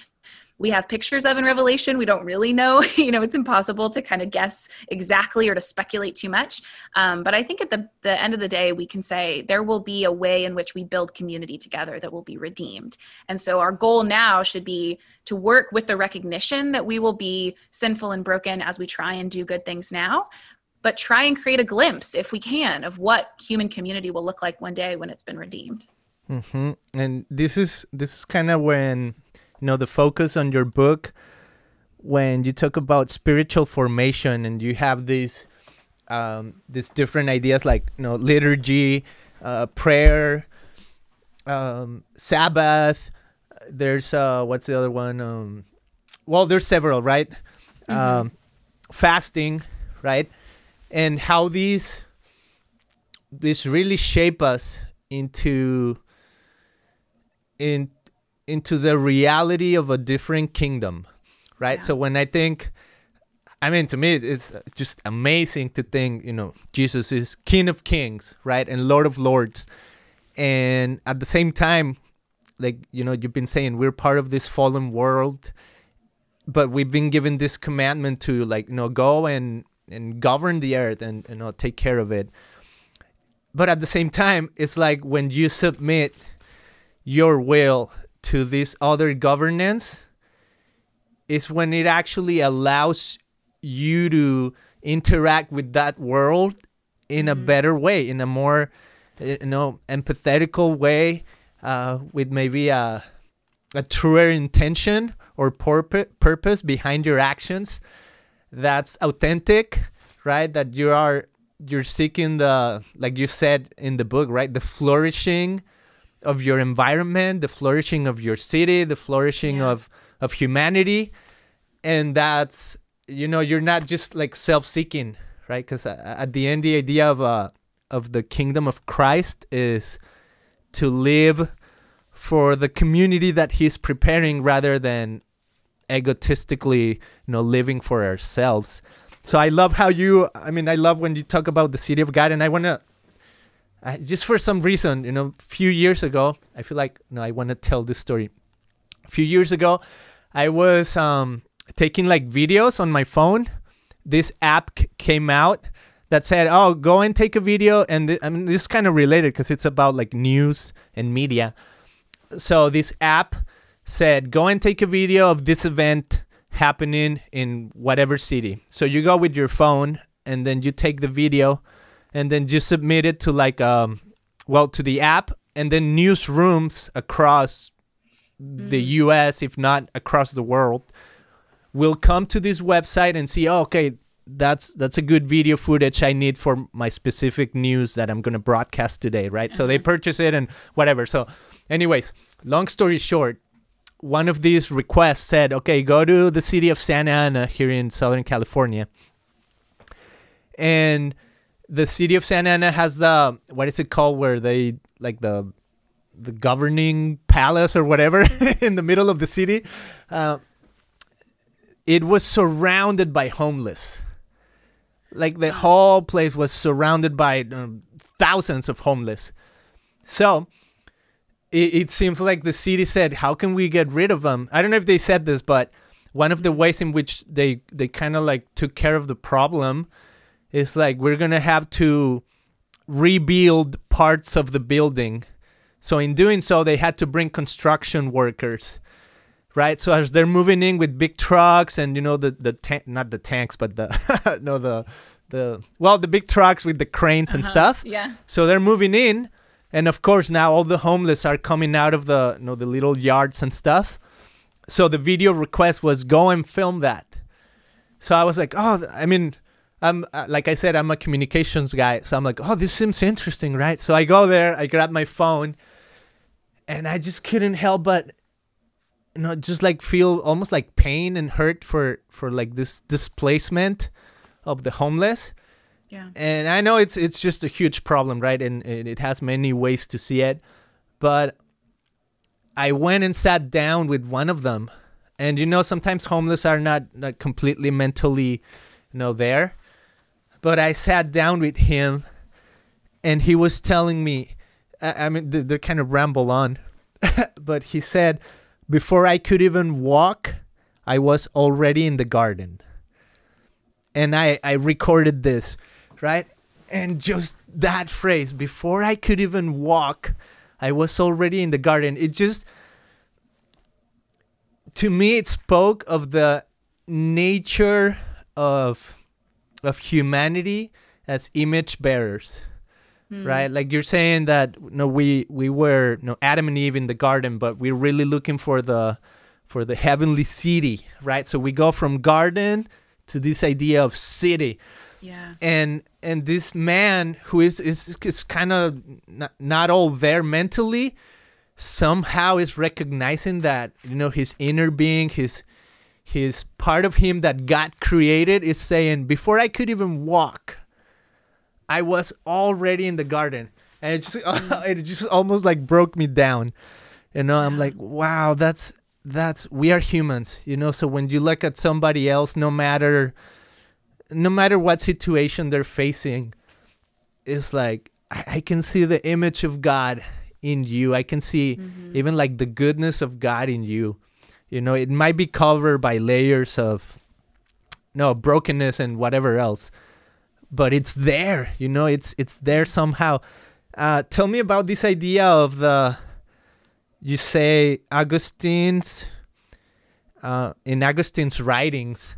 Speaker 2: we have pictures of in Revelation. We don't really know. You know, it's impossible to kind of guess exactly or to speculate too much. But I think at the end of the day, we can say there will be a way in which we build community together that will be redeemed. And so our goal now should be to work with the recognition that we will be sinful and broken as we try and do good things now, but try and create a glimpse, if we can, of what human community will look like one day when it's been redeemed.
Speaker 1: Mm-hmm. And this is kind of when, you know, the focus on your book, when you talk about spiritual formation and you have these different ideas like, you know, liturgy, prayer, Sabbath. There's what's the other one? Well, there's several, right? Mm-hmm. Fasting, right? And how these really shape us into the reality of a different kingdom, right? Yeah. So when I think, I mean, to me, it's just amazing to think, you know, Jesus is King of Kings, right? And Lord of Lords. And at the same time, like, you know, you've been saying we're part of this fallen world, but we've been given this commandment to, like, you know, go and govern the earth and, you know, take care of it. But at the same time, it's like when you submit your will to this other governance, is when it actually allows you to interact with that world in a better way, in a more, you know, empathetical way, with maybe a truer intention or purpose behind your actions that's authentic, right? That you're seeking the, like you said in the book, right? The flourishing of your environment, the flourishing of your city, the flourishing of humanity. And that's, you know, you're not just like self-seeking, right? Because at the end, the idea of the kingdom of Christ is to live for the community that he's preparing rather than egotistically, you know, living for ourselves. So I love how I love when you talk about the city of God. And I want to, just for some reason, you know, a few years ago, I feel like, no, I want to tell this story. A few years ago, I was taking like videos on my phone. This app came out that said, oh, go and take a video. And I mean, this is kind of related because it's about like news and media. So this app said, go and take a video of this event happening in whatever city. So you go with your phone and then you take the video and then you submit it to like, to the app, and then newsrooms across the US, if not across the world, will come to this website and see, oh, okay, that's a good video footage I need for my specific news that I'm going to broadcast today, right? So they purchase it and whatever. So anyways, long story short, one of these requests said, okay, go to the city of Santa Ana here in Southern California. And the city of Santa Ana has the, what is it called, where they, like the governing palace or whatever in the middle of the city. It was surrounded by homeless. Like the whole place was surrounded by thousands of homeless. So it seems like the city said, how can we get rid of them? I don't know if they said this, but one of the ways in which they kind of like took care of the problem is like, we're going to have to rebuild parts of the building. So in doing so, they had to bring construction workers, right? So as they're moving in with big trucks and, you know, not the tanks, but the big trucks with the cranes and stuff.
Speaker 2: Yeah.
Speaker 1: So they're moving in. And of course, now all the homeless are coming out of the, you know, the little yards and stuff. So the video request was, go and film that. So I was like, oh, I mean, like I said, I'm a communications guy. So I'm like, oh, this seems interesting, right? So I go there, I grab my phone, and I just couldn't help but, you know, just like feel almost like pain and hurt for like this displacement of the homeless.
Speaker 2: Yeah.
Speaker 1: And I know it's just a huge problem, right? And it has many ways to see it. But I went and sat down with one of them, And sometimes homeless are not completely mentally there. But I sat down with him, and he was telling me, I mean, they're kind of ramble on, but he said, before I could even walk, I was already in the garden. And I recorded this, right? And just that phrase, before I could even walk, I was already in the garden. It just, to me, it spoke of the nature of humanity as image bearers, right? Like you're saying that we were Adam and Eve in the garden, but we're really looking for the heavenly city, right? So we go from garden to this idea of city.
Speaker 2: Yeah.
Speaker 1: And this man who is kind of not all there mentally, somehow is recognizing that his inner being, his part of him that God created, is saying, before I could even walk, I was already in the garden. And it just almost like broke me down. I'm like, wow, that's we are humans, so when you look at somebody else, no matter what situation they're facing, it's like I can see the image of God in you. I can see even like the goodness of God in you. It might be covered by layers of brokenness and whatever else, but it's there. It's there somehow. Tell me about this idea of you say Augustine's in Augustine's writings,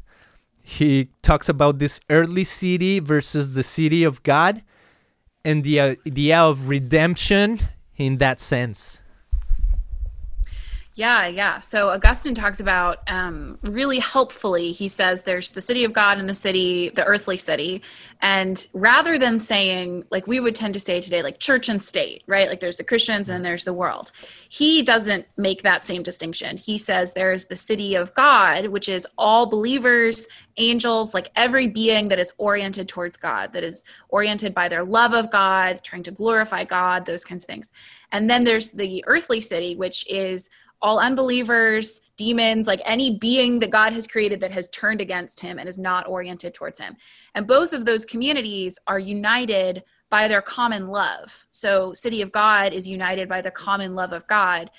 Speaker 1: he talks about this earthly city versus the city of God, and the idea of redemption in that sense.
Speaker 2: Yeah. So Augustine talks about really helpfully, he says there's the city of God and the earthly city. And rather than saying, like we would tend to say today, like church and state, right? Like there's the Christians and there's the world. He doesn't make that same distinction. He says there's the city of God, which is all believers, angels, like every being that is oriented towards God, that is oriented by their love of God, trying to glorify God, those kinds of things. And then there's the earthly city, which is all unbelievers, demons, like any being that God has created that has turned against him and is not oriented towards him. And both of those communities are united by their common love. So city of God is united by the common love of God.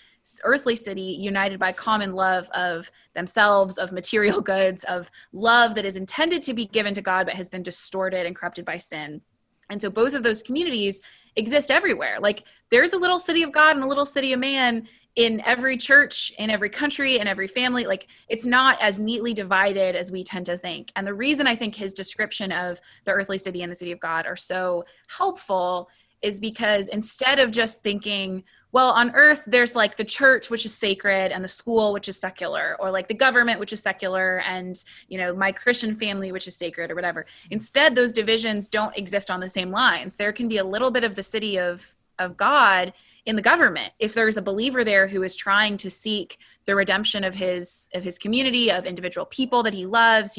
Speaker 2: Earthly city united by common love of themselves, of material goods, of love that is intended to be given to God but has been distorted and corrupted by sin. And so both of those communities exist everywhere. Like there's a little city of God and a little city of man in every church, in every country, in every family. Like it's not as neatly divided as we tend to think. And the reason I think his description of the earthly city and the city of God are so helpful is because instead of just thinking, well, on earth, there's like the church, which is sacred, and the school, which is secular, or like the government, which is secular, and, my Christian family, which is sacred, or whatever. Instead, those divisions don't exist on the same lines. There can be a little bit of the city of God in the government. If there's a believer there who is trying to seek the redemption of his community, of individual people that he loves,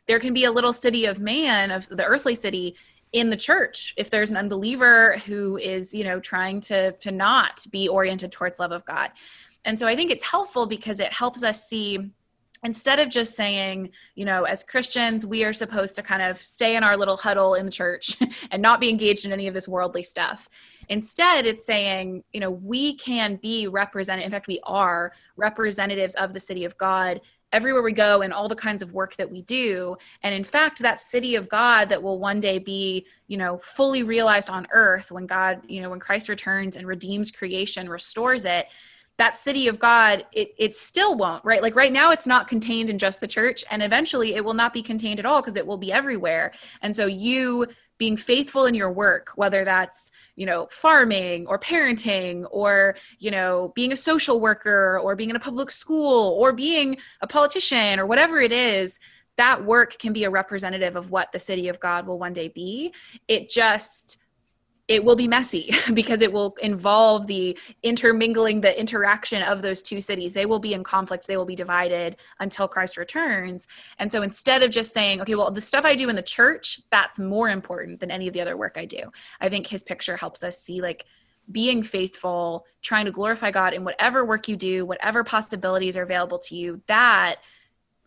Speaker 2: there can be a little city of man, of the earthly city, in the church. If there's an unbeliever who is, trying to not be oriented towards love of God. And so I think it's helpful because it helps us see, instead of just saying, as Christians, we are supposed to kind of stay in our little huddle in the church and not be engaged in any of this worldly stuff. Instead, it's saying, we can be represented. In fact, we are representatives of the city of God everywhere we go and all the kinds of work that we do. And in fact, that city of God that will one day be, fully realized on earth when God, when Christ returns and redeems creation, restores it, that city of God, it still won't, right? Like right now, it's not contained in just the church, and eventually it will not be contained at all because it will be everywhere. And so you being faithful in your work, whether that's, farming or parenting or, being a social worker or being in a public school or being a politician or whatever it is, that work can be a representative of what the city of God will one day be. It will be messy because it will involve the intermingling, the interaction of those two cities. They will be in conflict. They will be divided until Christ returns. And so instead of just saying, okay, well, the stuff I do in the church, that's more important than any of the other work I do. I think his picture helps us see, like, being faithful, trying to glorify God in whatever work you do, whatever possibilities are available to you, that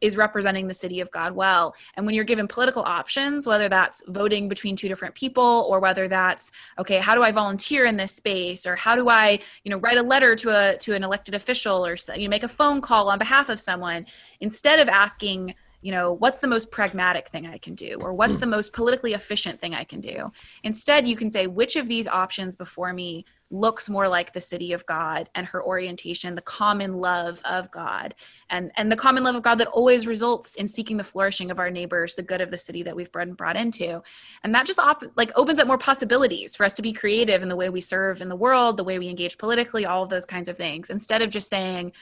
Speaker 2: is representing the city of God well. And when you're given political options, whether that's voting between two different people, or whether that's, okay, how do I volunteer in this space? Or how do I, write a letter to an elected official, or make a phone call on behalf of someone, instead of asking, what's the most pragmatic thing I can do? Or what's the most politically efficient thing I can do? Instead, you can say, which of these options before me looks more like the city of God and her orientation, the common love of God, and the common love of God that always results in seeking the flourishing of our neighbors, the good of the city that we've been brought into. And that just opens up more possibilities for us to be creative in the way we serve in the world, the way we engage politically, all of those kinds of things, instead of just saying,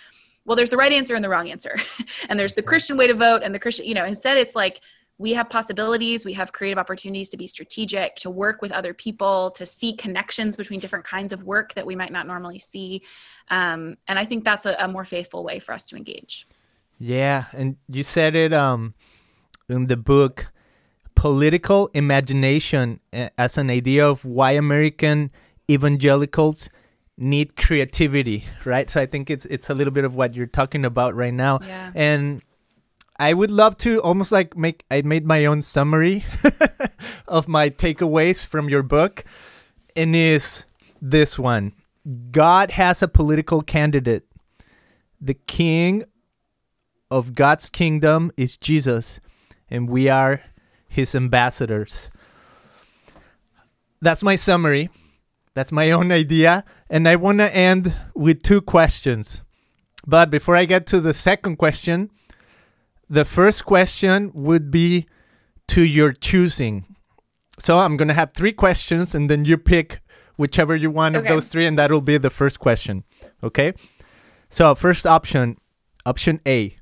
Speaker 2: well, there's the right answer and the wrong answer. And there's the Christian way to vote and the Christian, instead it's like, we have possibilities, we have creative opportunities to be strategic, to work with other people, to see connections between different kinds of work that we might not normally see. And I think that's a more faithful way for us to engage.
Speaker 1: Yeah, and you said it in the book, political imagination as an idea of why American evangelicals need creativity, right? So I think it's a little bit of what you're talking about right now.
Speaker 2: Yeah.
Speaker 1: And I would love to almost like I made my own summary of my takeaways from your book, and is this one: God has a political candidate. The king of God's kingdom is Jesus, and we are his ambassadors. That's my summary. That's my own idea. And I want to end with 2 questions. But before I get to the second question, the first question would be to your choosing. So I'm going to have 3 questions, and then you pick whichever you want of those 3, and that'll be the first question. Okay? So first option A.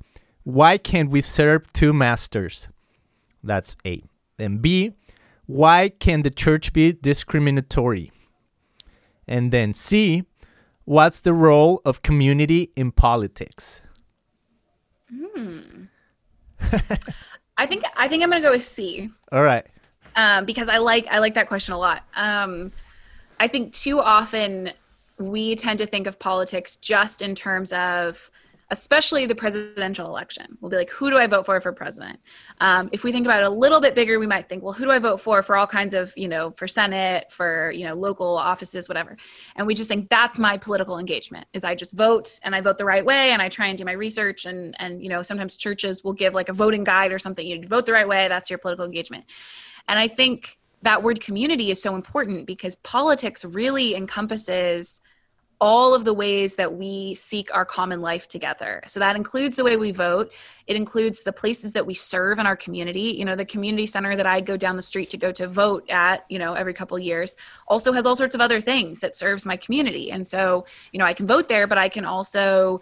Speaker 1: Why can't we serve 2 masters? That's A. And B. Why can the church be discriminatory? And then C. What's the role of community in politics?
Speaker 2: I think I'm going to go with C.
Speaker 1: All right.
Speaker 2: Because I like that question a lot. I think too often we tend to think of politics just in terms of, especially the presidential election. We'll be like, who do I vote for president? If we think about it a little bit bigger, we might think, well, who do I vote for all kinds of, for Senate, for, local offices, whatever. And we just think that's my political engagement, is I just vote, and I vote the right way, and I try and do my research, and sometimes churches will give like a voting guide or something. You vote the right way, that's your political engagement. And I think that word community is so important, because politics really encompasses all of the ways that we seek our common life together. So that includes the way we vote. It includes the places that we serve in our community. The community center that I go down the street to go to vote at, every couple of years, also has all sorts of other things that serves my community. And so, I can vote there, but I can also,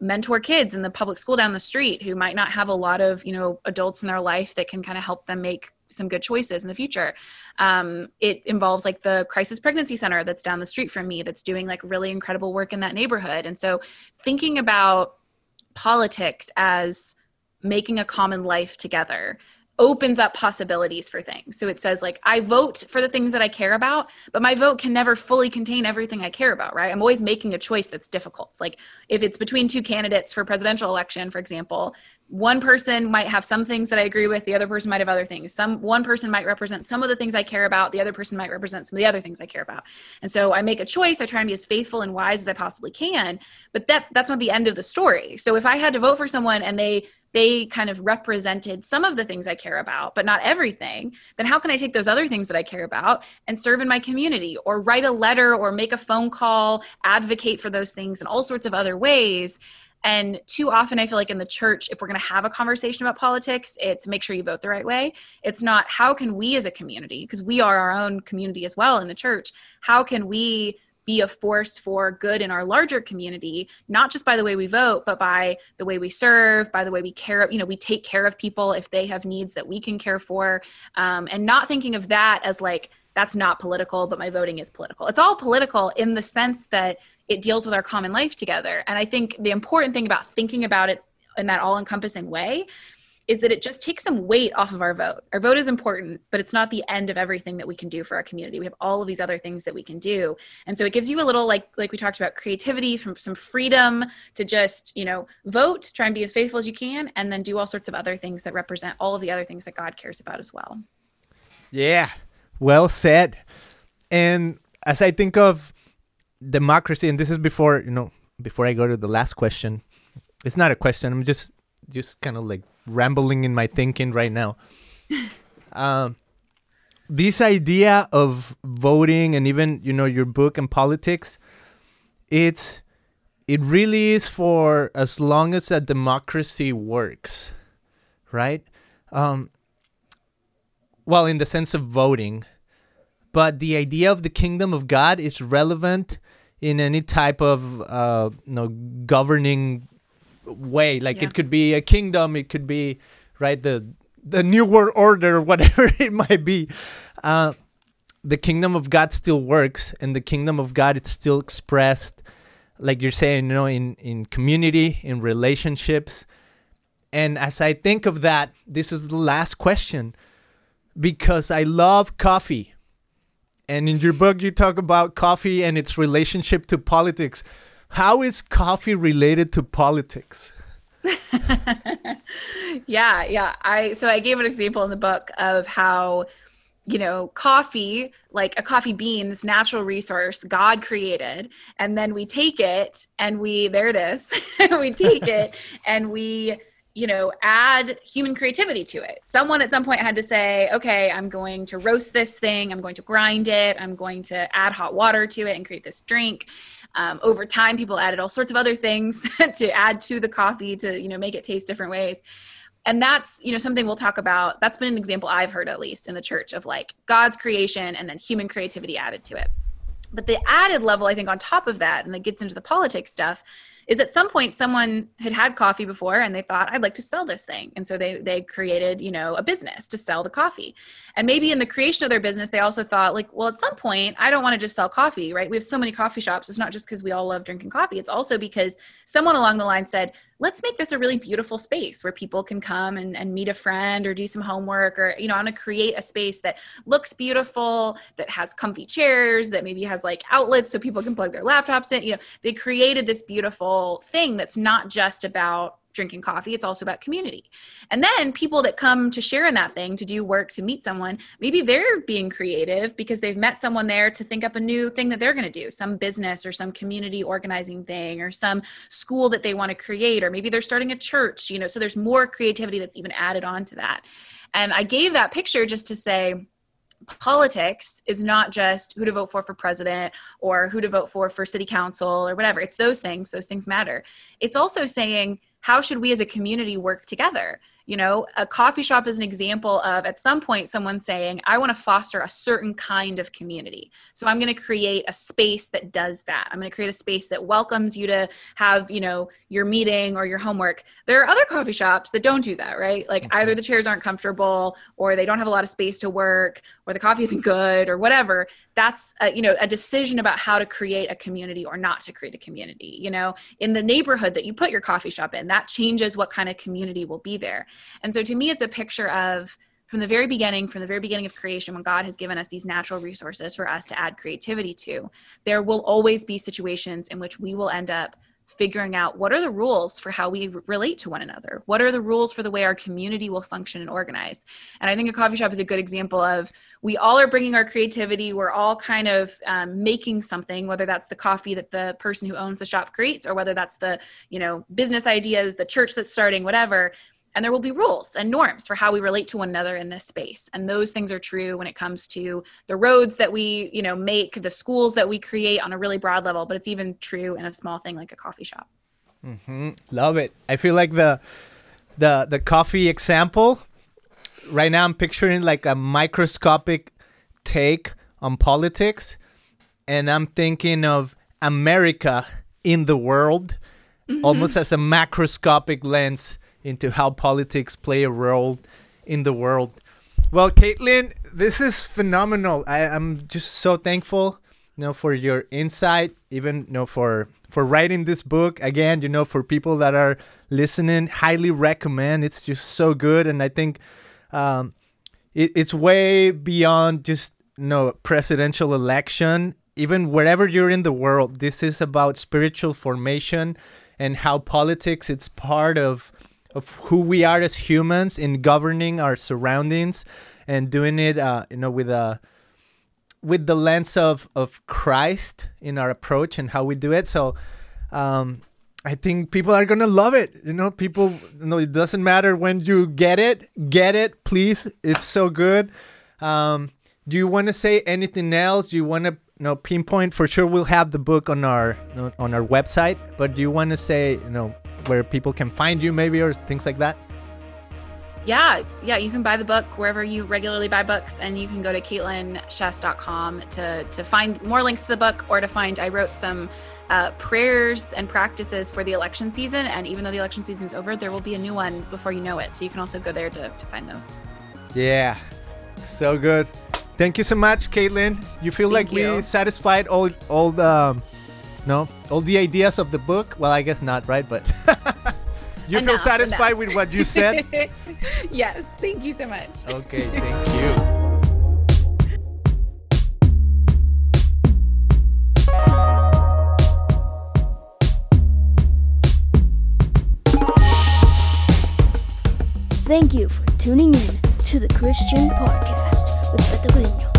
Speaker 2: mentor kids in the public school down the street who might not have a lot of, adults in their life that can kind of help them make some good choices in the future. It involves like the crisis pregnancy center that's down the street from me, that's doing like really incredible work in that neighborhood. And so thinking about politics as making a common life together opens up possibilities for things. So it says like, I vote for the things that I care about, but my vote can never fully contain everything I care about, right? I'm always making a choice that's difficult. Like if it's between 2 candidates for presidential election, for example, one person might have some things that I agree with, the other person might have other things. One person might represent some of the things I care about, the other person might represent some of the other things I care about. And so I make a choice, I try and be as faithful and wise as I possibly can, but that's not the end of the story. So if I had to vote for someone and they kind of represented some of the things I care about, but not everything, then how can I take those other things that I care about and serve in my community, or write a letter, or make a phone call, advocate for those things in all sorts of other ways? And too often I feel like in the church, if we're going to have a conversation about politics, it's make sure you vote the right way. It's not how can we as a community, because we are our own community as well in the church, how can we be a force for good in our larger community, not just by the way we vote, but by the way we serve, by the way we care, we take care of people if they have needs that we can care for, and not thinking of that as like, that's not political, but my voting is political. It's all political in the sense that it deals with our common life together. And I think the important thing about thinking about it in that all-encompassing way is that it just takes some weight off of our vote. Our vote is important, but it's not the end of everything that we can do for our community. We have all of these other things that we can do. And so it gives you a little, like we talked about, creativity, from some freedom to just, vote, try and be as faithful as you can, and then do all sorts of other things that represent all of the other things that God cares about as well.
Speaker 1: Yeah, well said. And as I think of democracy, and this is before I go to the last question, it's not a question. I'm just kind of like rambling in my thinking right now. This idea of voting, and even, your book and politics, it really is for as long as a democracy works, right? Well, in the sense of voting, but the idea of the kingdom of God is relevant in any type of governing way. Like, it could be a kingdom, it could be, right, the new world order, whatever it might be. The kingdom of God still works, and the kingdom of God is still expressed, like you're saying, in community, in relationships. And as I think of that, this is the last question, because I love coffee. And in your book, you talk about coffee and its relationship to politics. How is coffee related to politics?
Speaker 2: Yeah. So I gave an example in the book of how, coffee, like a coffee bean, this natural resource God created, and then we take it and there it is. We take it and we add human creativity to it. Someone at some point had to say, okay, I'm going to roast this thing. I'm going to grind it. I'm going to add hot water to it and create this drink. Over time, people added all sorts of other things to add to the coffee to, make it taste different ways. And that's, something we'll talk about. That's been an example I've heard, at least in the church, of like God's creation and then human creativity added to it. But the added level, I think, on top of that, and that gets into the politics stuff, is at some point someone had coffee before and they thought, I'd like to sell this thing. And so they created, a business to sell the coffee. And maybe in the creation of their business, they also thought, like, well, at some point, I don't want to just sell coffee, right? We have so many coffee shops. It's not just because we all love drinking coffee. It's also because someone along the line said, let's make this a really beautiful space where people can come and meet a friend or do some homework, or, I want to create a space that looks beautiful, that has comfy chairs, that maybe has like outlets so people can plug their laptops in. They created this beautiful thing that's not just about drinking coffee, it's also about community. And then people that come to share in that thing, to do work, to meet someone, maybe they're being creative because they've met someone there to think up a new thing that they're going to do, some business or some community organizing thing or some school that they want to create, or maybe they're starting a church, so there's more creativity that's even added on to that. And I gave that picture just to say, politics is not just who to vote for president or who to vote for city council or whatever. It's those things matter. It's also saying, how should we as a community work together? A coffee shop is an example of, at some point, someone saying, I want to foster a certain kind of community. So I'm going to create a space that does that. I'm going to create a space that welcomes you to have, your meeting or your homework. There are other coffee shops that don't do that, right? Like either the chairs aren't comfortable, or they don't have a lot of space to work, or the coffee isn't good, or whatever. That's a decision about how to create a community or not to create a community. In the neighborhood that you put your coffee shop in, that changes what kind of community will be there. And so to me, it's a picture of, from the very beginning of creation, when God has given us these natural resources for us to add creativity to, there will always be situations in which we will end up figuring out, what are the rules for how we relate to one another? What are the rules for the way our community will function and organize? And I think a coffee shop is a good example of, we all are bringing our creativity. We're all kind of making something, whether that's the coffee that the person who owns the shop creates, or whether that's the, business ideas, the church that's starting, whatever. And there will be rules and norms for how we relate to one another in this space. And those things are true when it comes to the roads that we, make, the schools that we create on a really broad level, but it's even true in a small thing like a coffee shop.
Speaker 1: Mm-hmm. Love it. I feel like the coffee example, right now I'm picturing like a microscopic take on politics. And I'm thinking of America in the world, almost as a macroscopic lens into how politics play a role in the world. Well, Caitlin, this is phenomenal. I'm just so thankful for your insight, even, for writing this book. Again, for people that are listening, highly recommend. It's just so good. And I think it's way beyond just, presidential election. Even wherever you're in the world, this is about spiritual formation and how politics, it's part of who we are as humans in governing our surroundings and doing it, with the lens of Christ in our approach and how we do it. So I think people are going to love it. People, it doesn't matter when you get it, please. It's so good. Do you want to say anything else? Do you want to pinpoint? For sure, we'll have the book on our website, but do you want to say, where people can find you maybe, or things like that?
Speaker 2: Yeah, you can buy the book wherever you regularly buy books, and you can go to CaitlinShess.com to find more links to the book, or to find, I wrote some prayers and practices for the election season, and even though the election season is over, there will be a new one before you know it, so you can also go there to find those.
Speaker 1: Yeah, so good. Thank you so much, Caitlin. You feel like we satisfied all the ideas of the book? Well, I guess not, right? But you feel satisfied with what you said?
Speaker 2: Yes, thank you so much.
Speaker 1: Okay, thank you.
Speaker 3: Thank you for tuning in to the Christian Podcast with Beto Carreño.